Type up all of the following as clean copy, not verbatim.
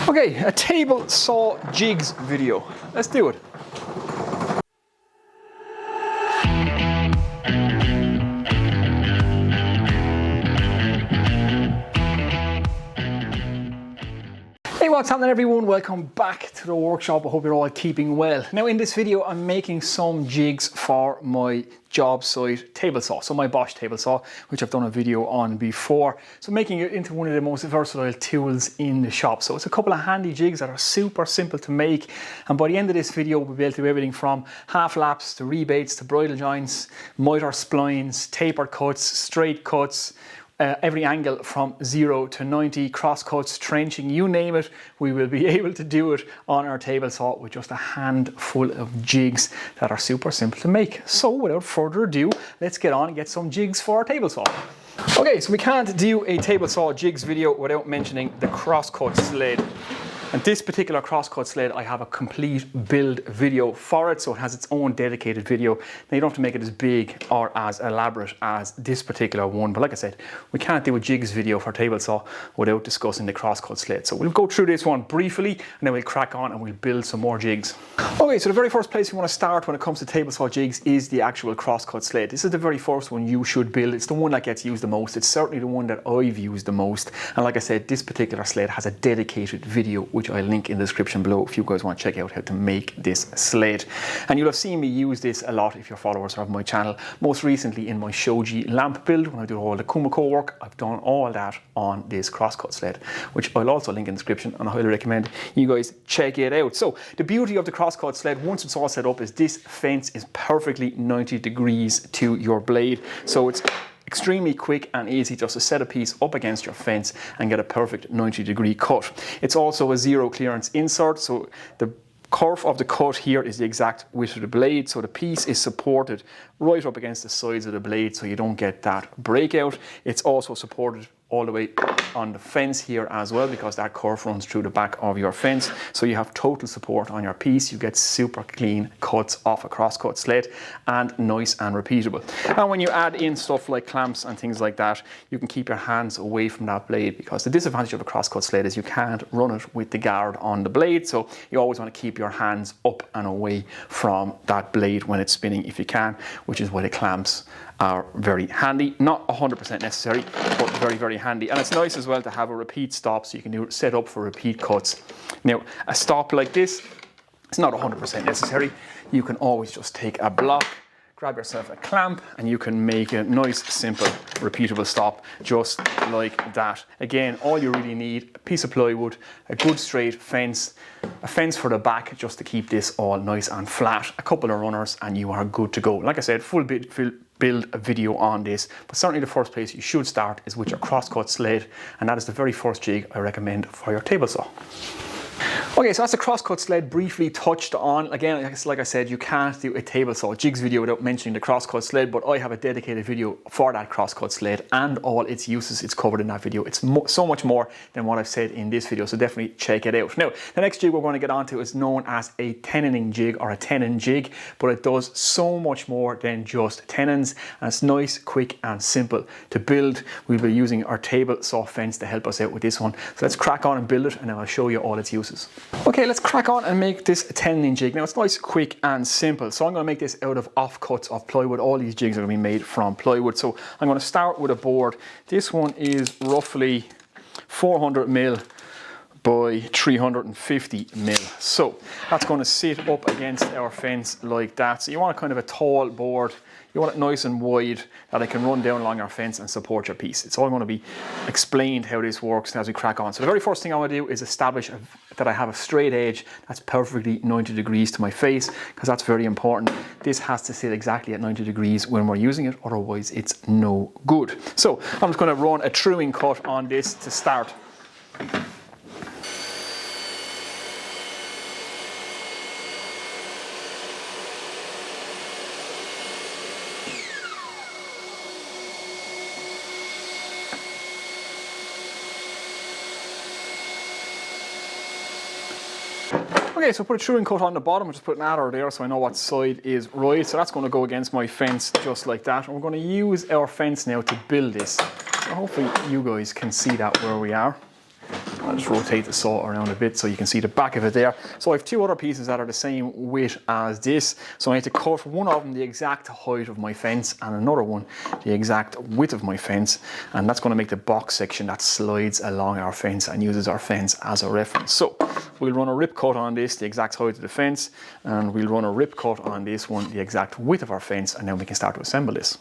Okay, a table saw jigs video. Let's do it. Hey, what's happening everyone? Welcome back to the workshop. I hope you're all keeping well. Now in this video I'm making some jigs for my job site table saw. So my Bosch table saw, which I've done a video on before. So making it into one of the most versatile tools in the shop. So it's a couple of handy jigs that are super simple to make. And by the end of this video we'll be able to do everything from half laps to rebates to bridle joints, mitre splines, tapered cuts, straight cuts, every angle from 0 to 90, cross cuts, trenching, you name it, we will be able to do it on our table saw with just a handful of jigs that are super simple to make. So without further ado, let's get on and get some jigs for our table saw. Okay, so we can't do a table saw jigs video without mentioning the Crosscut Sled. And this particular Crosscut Sled, I have a complete build video for it, so it has its own dedicated video. Now you don't have to make it as big or as elaborate as this particular one, but like I said, we can't do a jigs video for table saw without discussing the Crosscut Sled. So we'll go through this one briefly, and then we'll crack on and we'll build some more jigs. Okay, so the very first place we want to start when it comes to table saw jigs is the actual Crosscut Sled. This is the very first one you should build. It's the one that gets used the most. It's certainly the one that I've used the most. And like I said, this particular sled has a dedicated video, which I'll link in the description below if you guys want to check out how to make this sled. And you'll have seen me use this a lot if you're followers of my channel. Most recently in my Shoji lamp build, when I do all the Kumiko work, I've done all that on this Crosscut Sled, which I'll also link in the description, and I highly recommend you guys check it out. So the beauty of the Crosscut Sled, once it's all set up, is this fence is perfectly 90 degrees to your blade. So it's extremely quick and easy just to set a piece up against your fence and get a perfect 90-degree cut. It's also a zero clearance insert, so the curve of the cut here is the exact width of the blade, so the piece is supported right up against the sides of the blade so you don't get that breakout. It's also supported all the way on the fence here as well, because that curve runs through the back of your fence, so you have total support on your piece. You get super clean cuts off a Crosscut Sled, and nice and repeatable. And when you add in stuff like clamps and things like that, you can keep your hands away from that blade, because the disadvantage of a Crosscut Sled is you can't run it with the guard on the blade, so you always want to keep your hands up and away from that blade when it's spinning if you can, which is why the clamps are very handy. Not 100% necessary, but very, very handy. And it's nice as well to have a repeat stop, so you can set up for repeat cuts. Now, a stop like this, it's not 100% necessary. You can always just take a block, grab yourself a clamp, and you can make a nice, simple, repeatable stop just like that. Again, all you really need, a piece of plywood, a good straight fence, a fence for the back just to keep this all nice and flat, a couple of runners, and you are good to go. Like I said, full build a video on this, but certainly the first place you should start is with your Crosscut Sled, and that is the very first jig I recommend for your table saw. Okay, so that's the Crosscut Sled briefly touched on. Again, like I said, you can't do a table saw jigs video without mentioning the Crosscut Sled, but I have a dedicated video for that Crosscut Sled and all its uses. It's covered in that video. It's so much more than what I've said in this video, so definitely check it out. Now, the next jig we're going to get onto is known as a tenoning jig or a tenon jig, but it does so much more than just tenons, and it's nice, quick and simple to build. We'll be using our table saw fence to help us out with this one. So let's crack on and build it, and then I'll show you all its uses. Okay, let's crack on and make this tenoning jig. Now it's nice, quick and simple. So I'm going to make this out of offcuts of plywood. All these jigs are going to be made from plywood. So I'm going to start with a board. This one is roughly 400 mil by 350 mil. So that's going to sit up against our fence like that. So you want a kind of a tall board. You want it nice and wide that it can run down along our fence and support your piece. It's all going to be explained how this works as we crack on. So the very first thing I want to do is establish that I have a straight edge that's perfectly 90 degrees to my face, because that's very important. This has to sit exactly at 90 degrees when we're using it, otherwise it's no good. So I'm just going to run a truing cut on this to start. Okay, so put a truing cut on the bottom, I'll just put an adder there so I know what side is right. So that's going to go against my fence just like that. And we're going to use our fence now to build this. So hopefully you guys can see that where we are. I'll just rotate the saw around a bit so you can see the back of it there. So I have two other pieces that are the same width as this. So I need to cut one of them the exact height of my fence and another one the exact width of my fence. And that's going to make the box section that slides along our fence and uses our fence as a reference. So we'll run a rip cut on this, the exact height of the fence, and we'll run a rip cut on this one, the exact width of our fence, and then we can start to assemble this.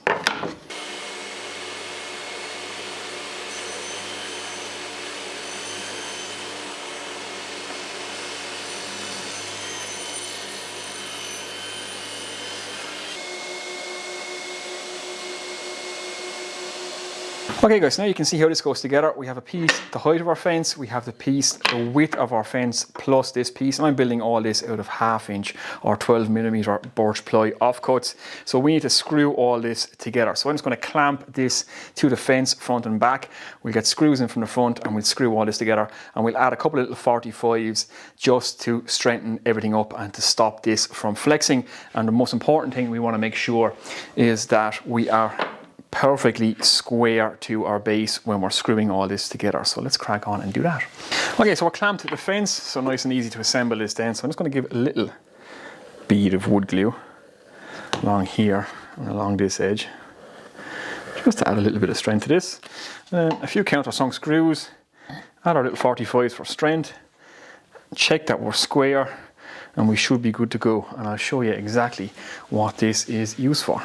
Okay guys, now you can see how this goes together. We have a piece, the height of our fence, we have the piece, the width of our fence, plus this piece. And I'm building all this out of 1/2 inch or 12mm birch ply offcuts. So we need to screw all this together. So I'm just going to clamp this to the fence front and back. We'll get screws in from the front and we'll screw all this together. And we'll add a couple of little 45s just to strengthen everything up and to stop this from flexing. And the most important thing we want to make sure is that we are perfectly square to our base when we're screwing all this together. So let's crack on and do that. Okay, so we're clamped to the fence, so nice and easy to assemble this then. So I'm just going to give a little bead of wood glue along here and along this edge, just to add a little bit of strength to this. And then a few countersunk screws, add our little 45s for strength, check that we're square, and we should be good to go. And I'll show you exactly what this is used for.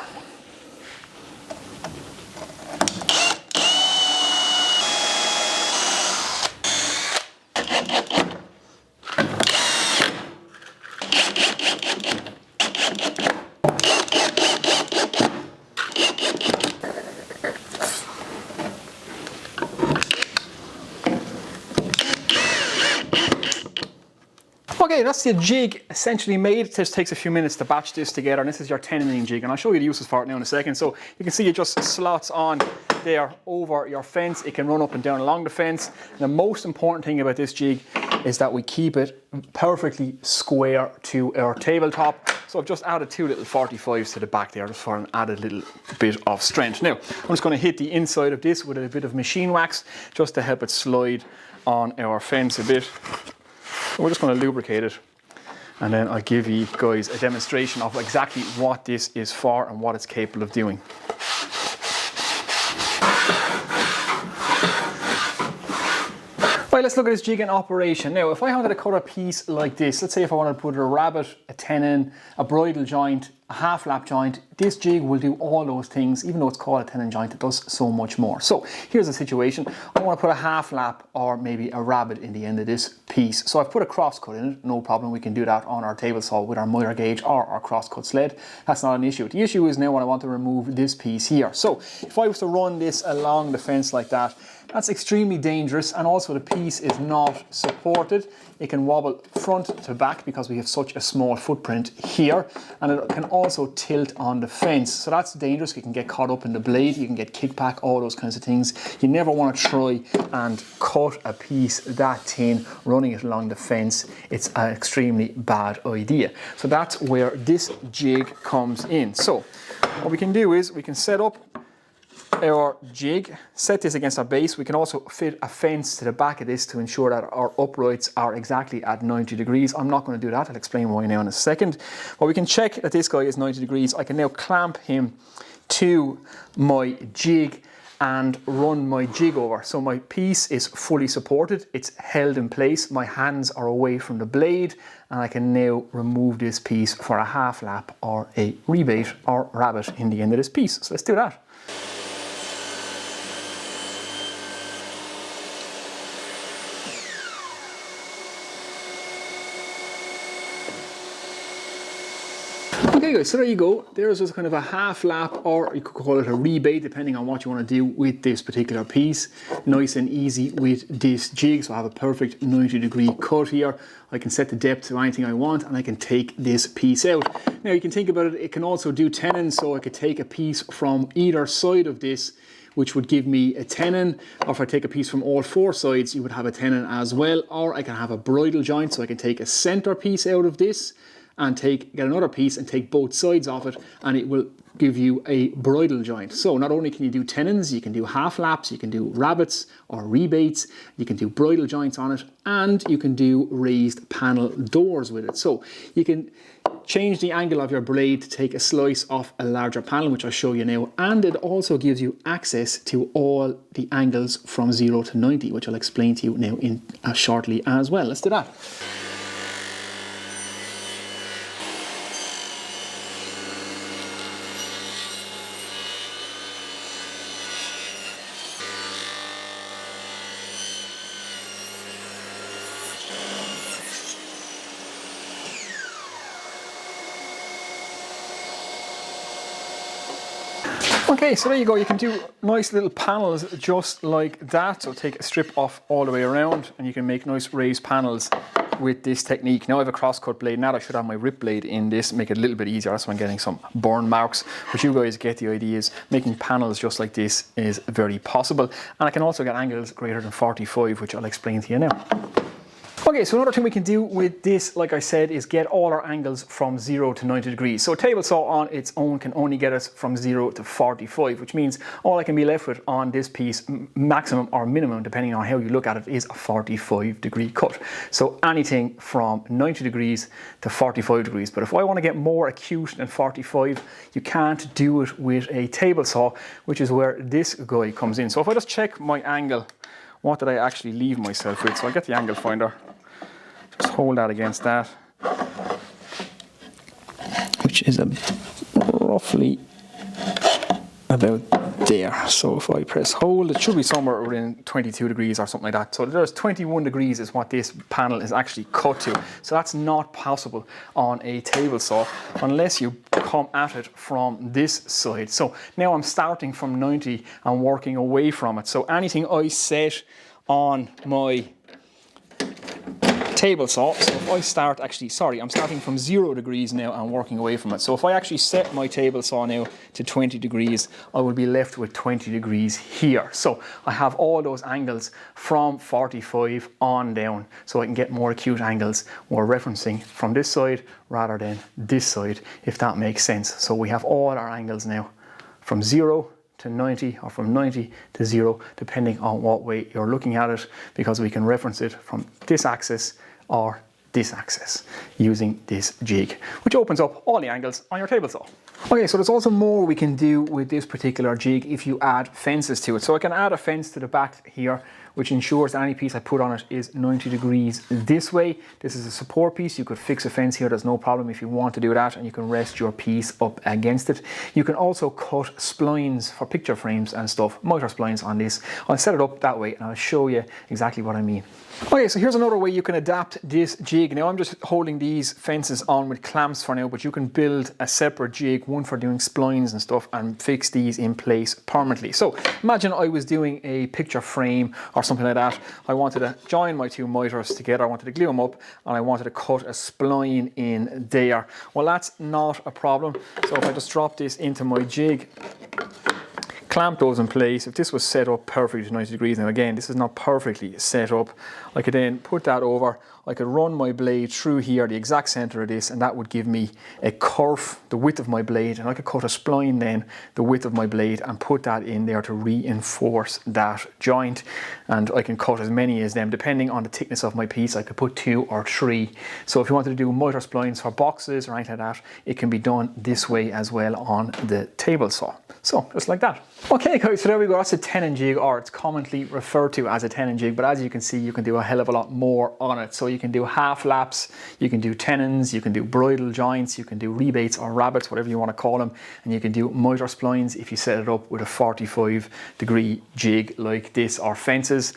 Okay, that's the jig essentially made. It just takes a few minutes to batch this together, and this is your tenoning jig, and I'll show you the uses for it now in a second. So you can see it just slots on there over your fence. It can run up and down along the fence. And the most important thing about this jig is that we keep it perfectly square to our tabletop. So I've just added two little 45s to the back there just for an added little bit of strength. Now, I'm just going to hit the inside of this with a bit of machine wax just to help it slide on our fence a bit. So we're just going to lubricate it, and then I'll give you guys a demonstration of exactly what this is for and what it's capable of doing. Right, let's look at this jig in operation. Now, if I wanted to cut a piece like this, let's say if I wanted to put a rabbet, a tenon, a bridle joint, a half lap joint, this jig will do all those things. Even though it's called a tenon joint, it does so much more. So here's the situation. I want to put a half lap or maybe a rabbet in the end of this piece. So I've put a crosscut in it, no problem. We can do that on our table saw with our mitre gauge or our crosscut sled. That's not an issue. The issue is now when I want to remove this piece here. So if I was to run this along the fence like that, that's extremely dangerous, and also the piece is not supported. It can wobble front to back because we have such a small footprint here, and it can also tilt on the fence. So that's dangerous. You can get caught up in the blade, you can get kickback, all those kinds of things. You never want to try and cut a piece that thin running it along the fence. It's an extremely bad idea. So that's where this jig comes in. So what we can do is we can set up our jig, set this against our base. We can also fit a fence to the back of this to ensure that our uprights are exactly at 90 degrees. I'm not going to do that. I'll explain why now in a second. But we can check that this guy is 90 degrees. I can now clamp him to my jig and run my jig over. So my piece is fully supported. It's held in place. My hands are away from the blade, and I can now remove this piece for a half lap or a rebate or rabbet in the end of this piece. So let's do that. Okay guys, so there you go. There's just kind of a half lap, or you could call it a rebate, depending on what you want to do with this particular piece. Nice and easy with this jig. So I have a perfect 90-degree cut here. I can set the depth to anything I want, and I can take this piece out. Now you can think about it, it can also do tenons, so I could take a piece from either side of this, which would give me a tenon, or if I take a piece from all four sides, you would have a tenon as well. Or I can have a bridle joint, so I can take a center piece out of this and get another piece and take both sides off it, and it will give you a bridle joint. So not only can you do tenons, you can do half laps, you can do rabbets or rebates, you can do bridle joints on it, and you can do raised panel doors with it. So you can change the angle of your blade to take a slice off a larger panel, which I'll show you now, and it also gives you access to all the angles from 0 to 90, which I'll explain to you now in shortly as well. Let's do that. Okay, so there you go. You can do nice little panels just like that. So take a strip off all the way around and you can make nice raised panels with this technique. Now I have a crosscut blade. Now I should have my rip blade in this, make it a little bit easier. That's why I'm getting some burn marks. But you guys get the ideas. Making panels just like this is very possible. And I can also get angles greater than 45, which I'll explain to you now. Okay, so another thing we can do with this, like I said, is get all our angles from 0 to 90 degrees. So a table saw on its own can only get us from 0 to 45, which means all I can be left with on this piece, maximum or minimum, depending on how you look at it, is a 45-degree cut. So anything from 90 degrees to 45 degrees. But if I want to get more acute than 45, you can't do it with a table saw, which is where this guy comes in. So if I just check my angle, what did I actually leave myself with? So I'll get the angle finder. Just hold that against that, which is roughly about there. So if I press hold, it should be somewhere within 22 degrees or something like that. So there's 21 degrees is what this panel is actually cut to. So that's not possible on a table saw unless you come at it from this side. So now I'm starting from 90 and working away from it. So anything I set on my table saw, so if I start I'm starting from 0 degrees now and working away from it. So if I actually set my table saw now to 20 degrees, I will be left with 20 degrees here. So I have all those angles from 45 on down, so I can get more acute angles. We're referencing from this side rather than this side, if that makes sense. So we have all our angles now from 0 to 90 or from 90 to 0, depending on what way you're looking at it, because we can reference it from this axis or this axis using this jig, which opens up all the angles on your table saw. Okay, so there's also more we can do with this particular jig if you add fences to it. So I can add a fence to the back here, which ensures that any piece I put on it is 90 degrees this way. This is a support piece. You could fix a fence here, there's no problem if you want to do that, and you can rest your piece up against it. You can also cut splines for picture frames and stuff, mitre splines on this. I'll set it up that way and I'll show you exactly what I mean. Okay, so here's another way you can adapt this jig. Now I'm just holding these fences on with clamps for now, but you can build a separate jig, one for doing splines and stuff, and fix these in place permanently. So imagine I was doing a picture frame or something like that. I wanted to join my two mitres together, I wanted to glue them up, and I wanted to cut a spline in there. Well, that's not a problem. So if I just drop this into my jig, clamp those in place. If this was set up perfectly to 90 degrees, now again, this is not perfectly set up, I could then put that over. I could run my blade through here, the exact center of this, and that would give me a curve, the width of my blade, and I could cut a spline then, the width of my blade, and put that in there to reinforce that joint. And I can cut as many as them, depending on the thickness of my piece. I could put 2 or 3. So if you wanted to do mitre splines for boxes or anything like that, it can be done this way as well on the table saw. So just like that. Okay guys, so there we go. That's a tenon jig, or it's commonly referred to as a tenon jig, but as you can see, you can do a hell of a lot more on it. So you can do half laps, you can do tenons, you can do bridle joints, you can do rebates or rabbets, whatever you want to call them, and you can do mitre splines if you set it up with a 45-degree jig like this, or fences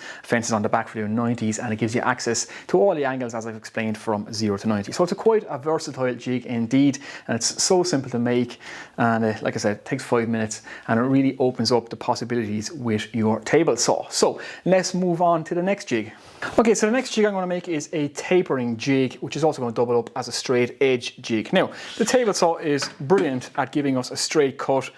on the back for doing 90s, and it gives you access to all the angles as I've explained from 0 to 90. So it's quite a versatile jig indeed, and it's so simple to make, and like I said, it takes 5 minutes, and it really opens up the possibilities with your table saw. So let's move on to the next jig. Okay, so the next jig I'm going to make is a tapering jig, which is also going to double up as a straight edge jig. Now, the table saw is brilliant at giving us a straight cut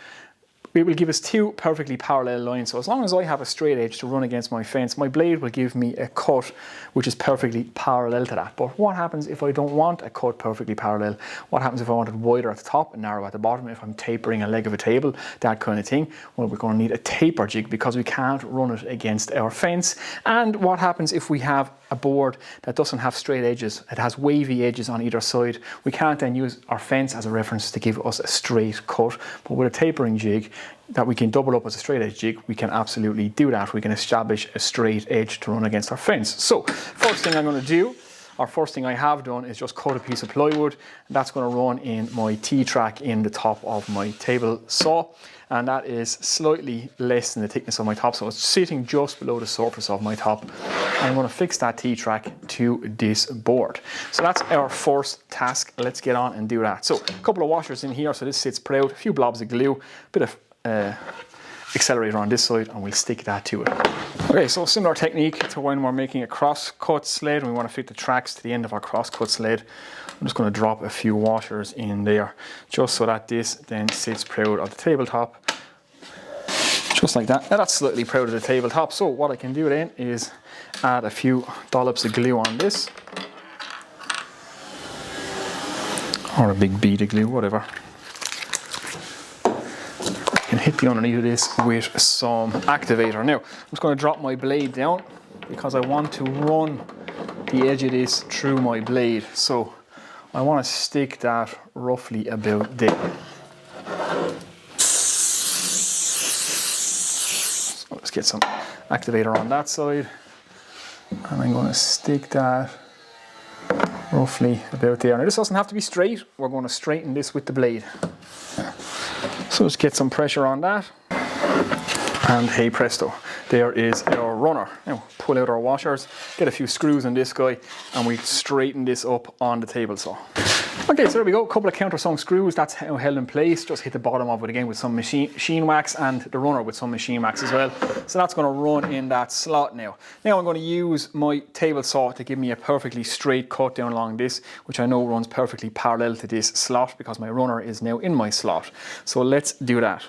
it will give us two perfectly parallel lines. So as long as I have a straight edge to run against my fence, my blade will give me a cut which is perfectly parallel to that. But what happens if I don't want a cut perfectly parallel? What happens if I want it wider at the top and narrow at the bottom? If I'm tapering a leg of a table, that kind of thing. Well, we're going to need a taper jig because we can't run it against our fence. And what happens if we have a board that doesn't have straight edges? It has wavy edges on either side. We can't then use our fence as a reference to give us a straight cut. But with a tapering jig that we can double up as a straight edge jig, we can absolutely do that. We can establish a straight edge to run against our fence. So first thing I'm going to do, or first thing I have done, is just cut a piece of plywood, and that's going to run in my T-track in the top of my table saw, and that is slightly less than the thickness of my top, so it's sitting just below the surface of my top. I'm going to fix that T-track to this board. So that's our first task. Let's get on and do that. So a couple of washers in here, so this sits proud, a few blobs of glue, a bit of accelerator on this side, and we'll stick that to it. Okay, so similar technique to when we're making a crosscut sled, and we want to fit the tracks to the end of our crosscut sled. I'm just going to drop a few washers in there, just so that this then sits proud of the tabletop, just like that. Now that's slightly proud of the tabletop, so what I can do then is add a few dollops of glue on this, or a big bead of glue, whatever. Hit the underneath of this with some activator. Now, I'm just going to drop my blade down because I want to run the edge of this through my blade. So I want to stick that roughly about there. So let's get some activator on that side. And I'm going to stick that roughly about there. Now this doesn't have to be straight. We're going to straighten this with the blade. So let's get some pressure on that, and hey presto, there is our runner. Now pull out our washers, get a few screws on this guy, and we straighten this up on the table saw. Okay, so there we go, a couple of countersunk screws, that's how held in place. Just hit the bottom of it again with some machine wax, and the runner with some machine wax as well. So that's going to run in that slot now. Now I'm going to use my table saw to give me a perfectly straight cut down along this, which I know runs perfectly parallel to this slot because my runner is now in my slot. So let's do that.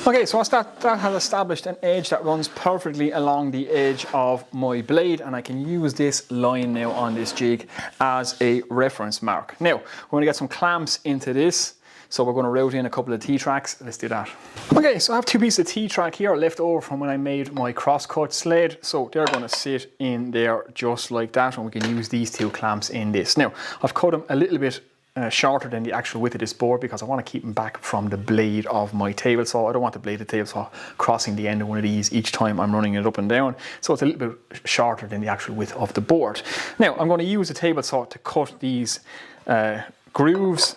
Okay, so that has established an edge that runs perfectly along the edge of my blade, and I can use this line now on this jig as a reference mark. Now, we're going to get some clamps into this, so we're going to route in a couple of T-tracks. Let's do that. Okay, so I have two pieces of T-track here left over from when I made my crosscut sled, so they're going to sit in there just like that, and we can use these two clamps in this. Now, I've cut them a little bit shorter than the actual width of this board because I want to keep them back from the blade of my table saw. I don't want the blade of the table saw crossing the end of one of these each time I'm running it up and down, so it's a little bit shorter than the actual width of the board. Now I'm going to use the table saw to cut these grooves.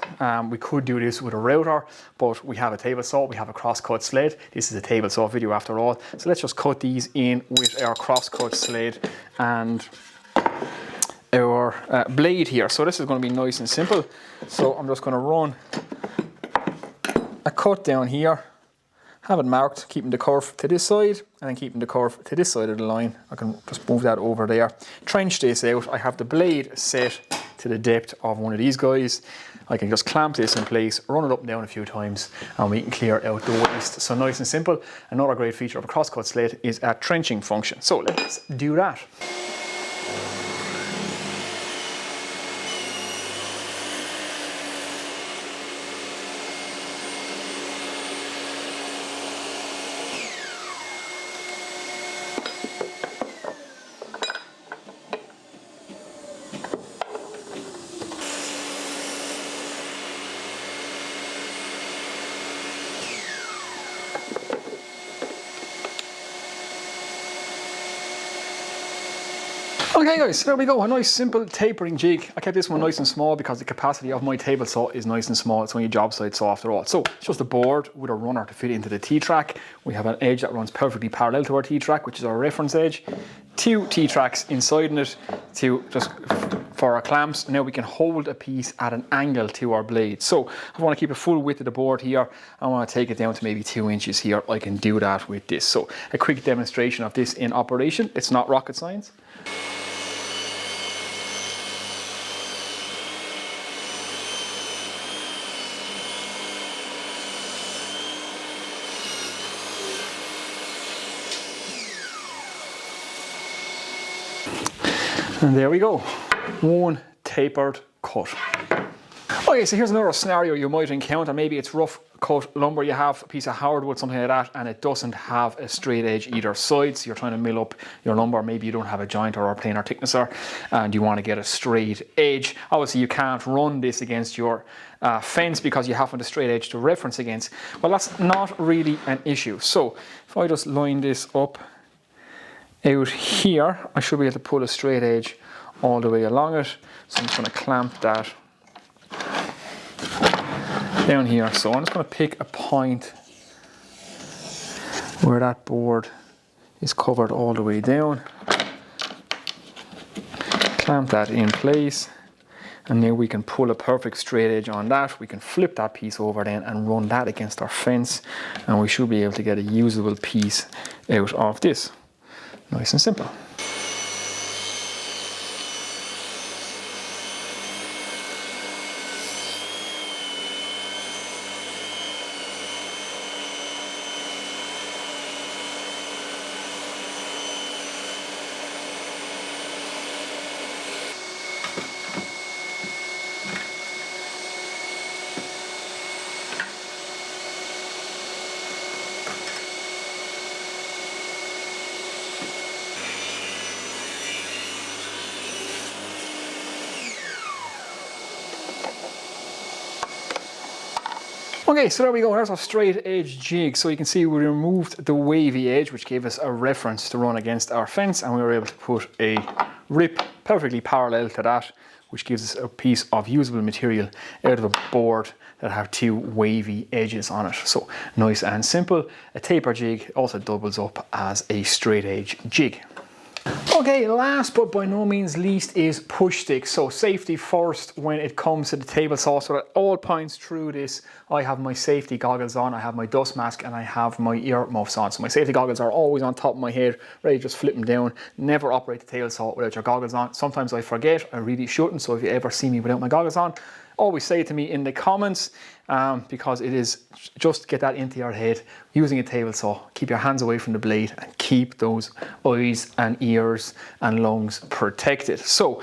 We could do this with a router, but we have a table saw, we have a crosscut sled. This is a table saw video after all, so let's just cut these in with our crosscut sled and our blade here. So this is going to be nice and simple. So I'm just going to run a cut down here, have it marked, keeping the curve to this side, and then keeping the curve to this side of the line. I can just move that over there. Trench this out. I have the blade set to the depth of one of these guys. I can just clamp this in place, run it up and down a few times, and we can clear out the waste. So nice and simple. Another great feature of a crosscut sled is a trenching function. So let's do that. Okay guys, so there we go, a nice simple tapering jig. I kept this one nice and small because the capacity of my table saw is nice and small. It's only a job site saw after all. So it's just a board with a runner to fit into the T-track. We have an edge that runs perfectly parallel to our T-track, which is our reference edge. Two T-tracks inside in it to just for our clamps. Now we can hold a piece at an angle to our blade. So I want to keep a full width of the board here. I want to take it down to maybe 2 inches here. I can do that with this. So a quick demonstration of this in operation. It's not rocket science. And there we go, one tapered cut. Okay, so here's another scenario you might encounter. Maybe it's rough cut lumber, you have a piece of hardwood, something like that, and it doesn't have a straight edge either side. So you're trying to mill up your lumber. Maybe you don't have a jointer or a planer thicknesser and you want to get a straight edge. Obviously you can't run this against your fence because you haven't a straight edge to reference against. Well, that's not really an issue. So if I just line this up out here, I should be able to pull a straight edge all the way along it. So I'm just going to clamp that down here. So I'm just going to pick a point where that board is covered all the way down, clamp that in place, and now we can pull a perfect straight edge on that. We can flip that piece over then and run that against our fence, and we should be able to get a usable piece out of this. Nice and simple. Okay, so there we go, there's our straight edge jig. So you can see we removed the wavy edge, which gave us a reference to run against our fence, and we were able to put a rip perfectly parallel to that, which gives us a piece of usable material out of a board that have two wavy edges on it. So nice and simple. A taper jig also doubles up as a straight edge jig. Okay, last but by no means least is push sticks. So safety first when it comes to the table saw. So at all points through this, I have my safety goggles on, I have my dust mask, and I have my ear muffs on. So my safety goggles are always on top of my head, ready to just flip them down. Never operate the table saw without your goggles on. Sometimes I forget, I really shouldn't. So if you ever see me without my goggles on, always say it to me in the comments, because it is just get that into your head. Using a table saw, keep your hands away from the blade and keep those eyes and ears and lungs protected. So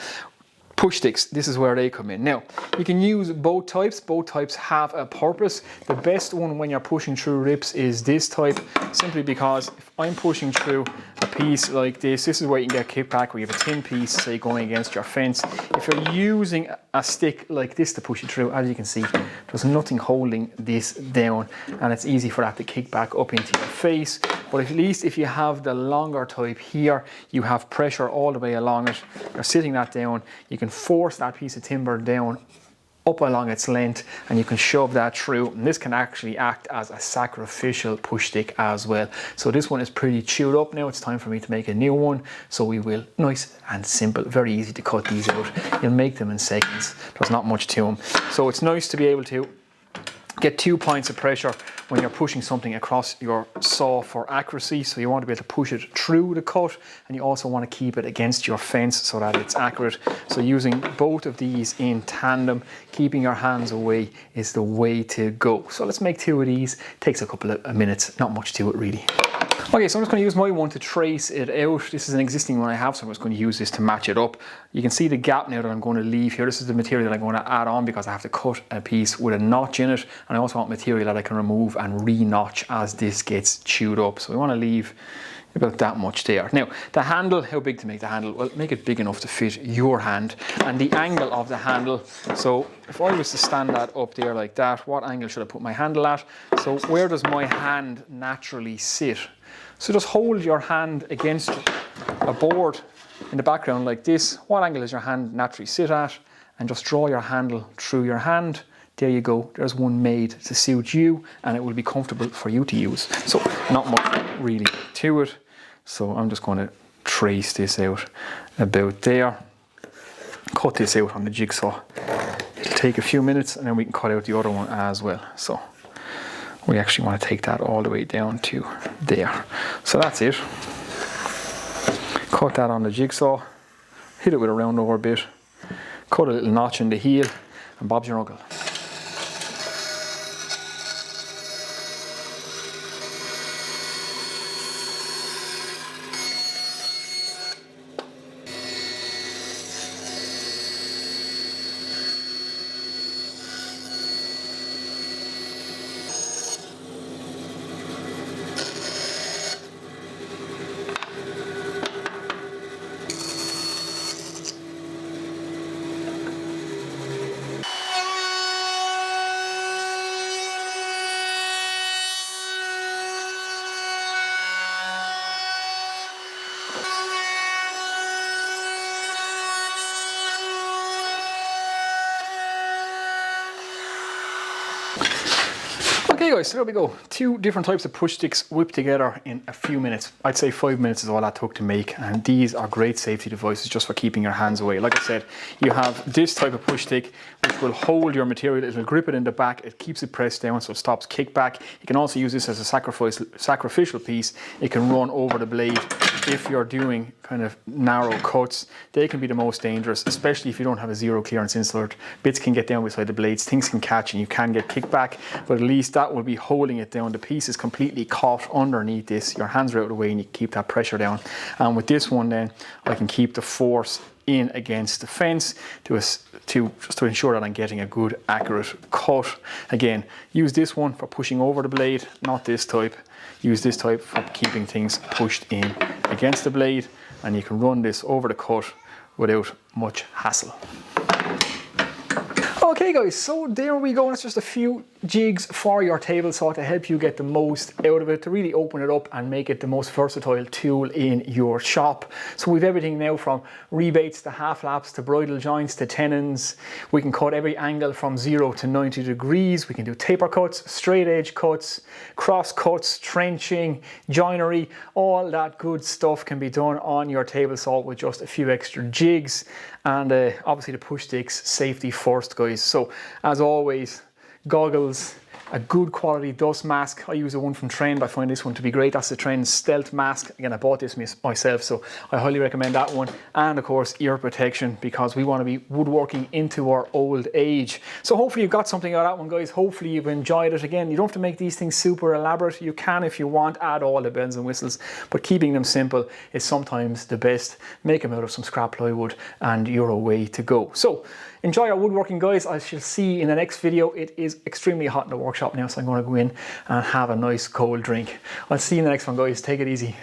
push sticks, this is where they come in. Now, you can use both types. Both types have a purpose. The best one when you're pushing through rips is this type, simply because if I'm pushing through a piece like this is where you can get kickback, where you have a thin piece, say, going against your fence. If you're using a stick like this to push it through, as you can see, there's nothing holding this down, and it's easy for that to kick back up into your face. But at least if you have the longer type here, you have pressure all the way along it. You're sitting that down, you can force that piece of timber down up along its length, and you can shove that through, and this can actually act as a sacrificial push stick as well. So this one is pretty chewed up now. It's time for me to make a new one, so we will. Nice and simple, very easy to cut these out. You'll make them in seconds. There's not much to them, so it's nice to be able to get 2 points of pressure when you're pushing something across your saw for accuracy. So you want to be able to push it through the cut, and you also want to keep it against your fence so that it's accurate. So using both of these in tandem, keeping your hands away, is the way to go. So let's make 2 of these. Takes a couple of minutes, not much to it really. Okay, so I'm just going to use my one to trace it out. This is an existing one I have, so I'm just going to use this to match it up. You can see the gap now that I'm going to leave here. This is the material that I'm going to add on because I have to cut a piece with a notch in it, and I also want material that I can remove and re-notch as this gets chewed up. So we want to leave about that much there. Now, the handle, how big to make the handle? Well, make it big enough to fit your hand, and the angle of the handle. So if I was to stand that up there like that, what angle should I put my handle at? So where does my hand naturally sit? So just hold your hand against a board in the background like this. What angle does your hand naturally sit at? And just draw your handle through your hand. There you go. There's one made to suit you, and it will be comfortable for you to use. So not much really to it. So I'm just going to trace this out about there. cut this out on the jigsaw. It'll take a few minutes and then we can cut out the other one as well. So we actually want to take that all the way down to there. So that's it. Cut that on the jigsaw, hit it with a round over bit, cut a little notch in the heel, and Bob's your uncle. Okay guys, so there we go. 2 different types of push sticks whipped together in a few minutes. I'd say 5 minutes is all that took to make, and these are great safety devices just for keeping your hands away. Like I said, you have this type of push stick which will hold your material, it will grip it in the back, it keeps it pressed down so it stops kickback. You can also use this as a sacrificial piece. It can run over the blade. If you're doing kind of narrow cuts, they can be the most dangerous, especially if you don't have a zero clearance insert. Bits can get down beside the blades, things can catch and you can get kickback, but at least that will be holding it down. The piece is completely caught underneath this. Your hands are out of the way and you keep that pressure down. And with this one then, I can keep the force in against the fence just to ensure that I'm getting a good accurate cut. Again, use this one for pushing over the blade, not this type. Use this type for keeping things pushed in against the blade, and you can run this over the cut without much hassle. Okay guys, so there we go. That's just a few jigs for your table saw to help you get the most out of it, to really open it up and make it the most versatile tool in your shop. So we've everything now from rebates to half laps to bridle joints to tenons. We can cut every angle from 0 to 90 degrees. We can do taper cuts, straight edge cuts, cross cuts, trenching, joinery. All that good stuff can be done on your table saw with just a few extra jigs. And obviously the push sticks, safety first guys. So as always, goggles, a good quality dust mask. I use the one from Trend, but I find this one to be great. That's the Trend Stealth Mask. Again, I bought this myself, so I highly recommend that one. And of course, ear protection, because we want to be woodworking into our old age. So hopefully you've got something out of that one, guys. Hopefully you've enjoyed it. Again, you don't have to make these things super elaborate. You can, if you want, add all the bells and whistles, but keeping them simple is sometimes the best. Make them out of some scrap plywood and you're away to go. So enjoy our woodworking, guys. I shall see you in the next video. It is extremely hot in the workshop now, so I'm going to go in and have a nice cold drink. I'll see you in the next one, guys. Take it easy.